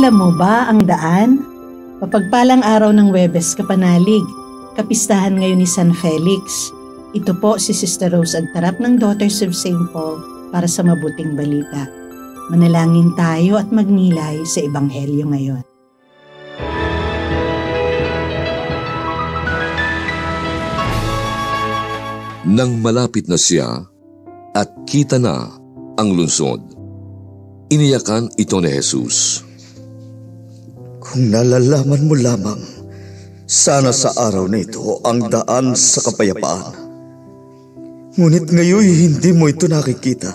Alam mo ba ang daan? Mapagpalang araw ng Huwebes Kapanalig, kapistahan ngayon ni San Felix. Ito po si Sister Rose Agtarap ng Daughters of St. Paul para sa mabuting balita. Manalangin tayo at magnilay sa Ebanghelyo ngayon. Nang malapit na siya at kita na ang lungsod, iniyakan ito ni Jesus. Kung nalalaman mo lamang, sana sa araw na ito ang daan sa kapayapaan. Ngunit ngayon hindi mo ito nakikita.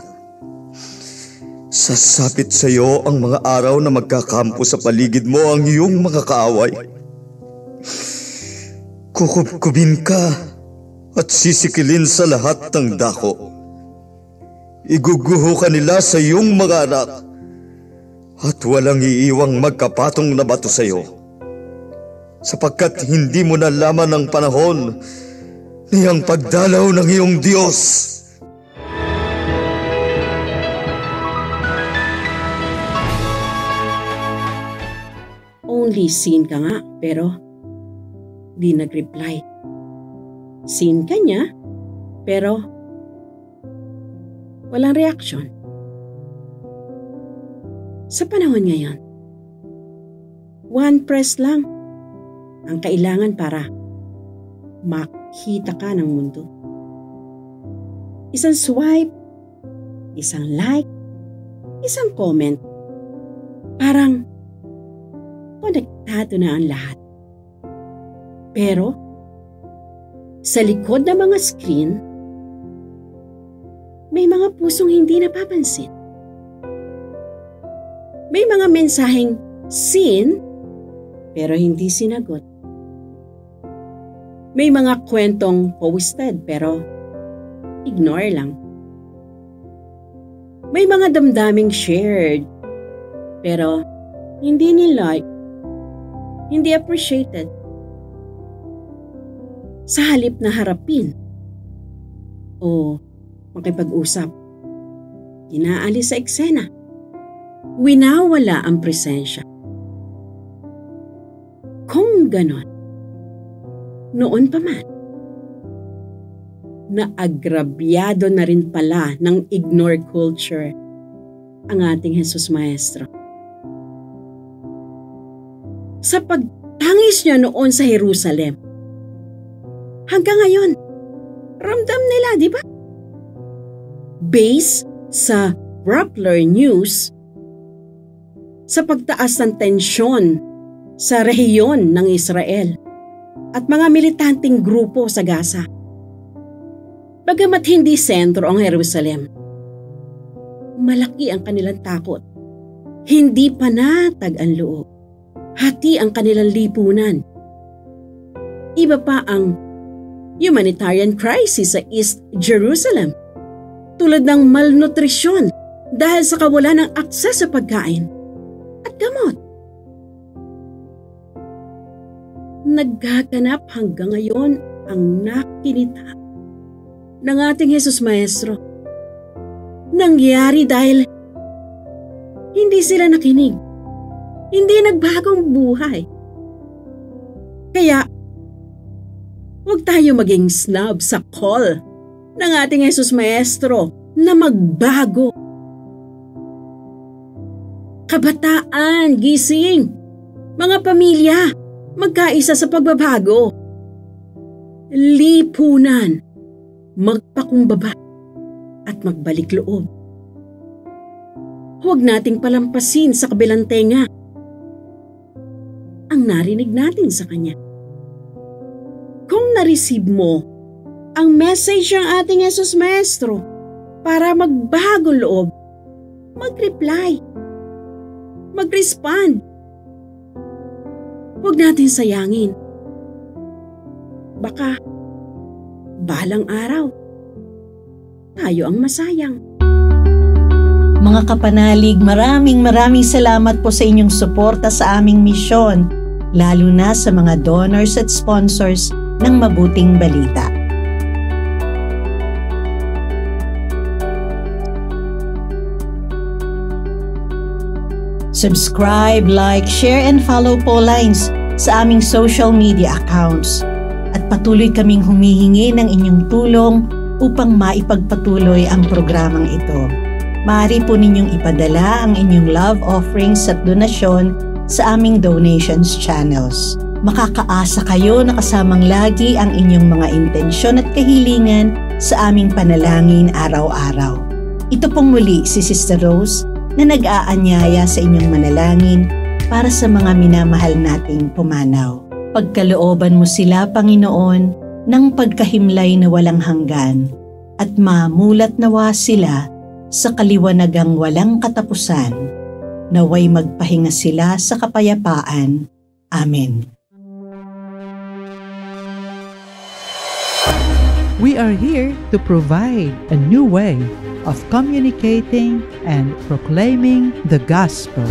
Sasapit sa iyo ang mga araw na magkakampo sa paligid mo ang iyong mga kaaway. Kukubkubin ka at sisikilin sa lahat ng dako. Iguguho ka nila sa iyong mga anak at walang iiwang magkapatong na bato sa iyo, sapagkat hindi mo nalaman ang panahon niyang pagdalaw ng iyong Diyos. Only seen ka nga, pero di nag-reply. Seen ka niya, pero walang reaksyon. Sa panahon ngayon, one press lang ang kailangan para makita ka ng mundo. Isang swipe, isang like, isang comment. Parang konektado na ang lahat. Pero sa likod ng mga screen, may mga pusong hindi napapansin. May mga mensaheng seen, pero hindi sinagot. May mga kwentong posted, pero ignore lang. May mga damdaming shared, pero hindi ni-like, hindi appreciated. Sa halip na harapin o makipag-usap, inaalis sa eksena, winawala ang presensya. Kung ganon, noon pa man, naagrabyado na rin pala ng ignore culture ang ating Jesus Maestro. Sa pagtangis niya noon sa Jerusalem, hanggang ngayon, ramdam nila, di ba? Base sa Rappler News, sa pagtaas ng tensyon sa rehiyon ng Israel at mga militanteng grupo sa Gaza. Bagamat hindi sentro ang Jerusalem, malaki ang kanilang takot. Hindi panatag ang loob. Hati ang kanilang lipunan. Iba pa ang humanitarian crisis sa East Jerusalem, tulad ng malnutrisyon dahil sa kawalan ng akses sa pagkain at gamot. Naggaganap hanggang ngayon ang nakinita ng ating Jesus Maestro. Nangyari dahil hindi sila nakinig, hindi nagbagong buhay. Kaya huwag tayo maging snob sa call ng ating Jesus Maestro na magbago. Kabataan, gising! Mga pamilya, magkaisa sa pagbabago. Lipunan, magpakumbaba at magbalik loob. Huwag nating palampasin sa kabilang tenga ang narinig natin sa Kanya. Kung na-receive mo ang message ng ating Jesus Maestro para magbago loob, mag-reply, mag-respond. Huwag natin sayangin. Baka balang araw, tayo ang masayang. Mga kapanalig, maraming salamat po sa inyong suporta sa aming misyon, lalo na sa mga donors at sponsors ng mabuting balita. Subscribe, like, share, and follow po Lines sa aming social media accounts. At patuloy kaming humihingi ng inyong tulong upang maipagpatuloy ang programang ito. Maaari po ninyong ipadala ang inyong love offerings at donasyon sa aming donations channels. Makakaasa kayo na kasamang lagi ang inyong mga intensyon at kahilingan sa aming panalangin araw-araw. Ito pong muli si Sister Rose na nag-aanyaya sa inyong manalangin para sa mga minamahal nating pumanaw. Pagkalooban mo sila, Panginoon, ng pagkahimlay na walang hanggan at mamulat nawa sila sa kaliwanagang walang katapusan. Naway magpahinga sila sa kapayapaan. Amen. We are here to provide a new way of communicating and proclaiming the gospel.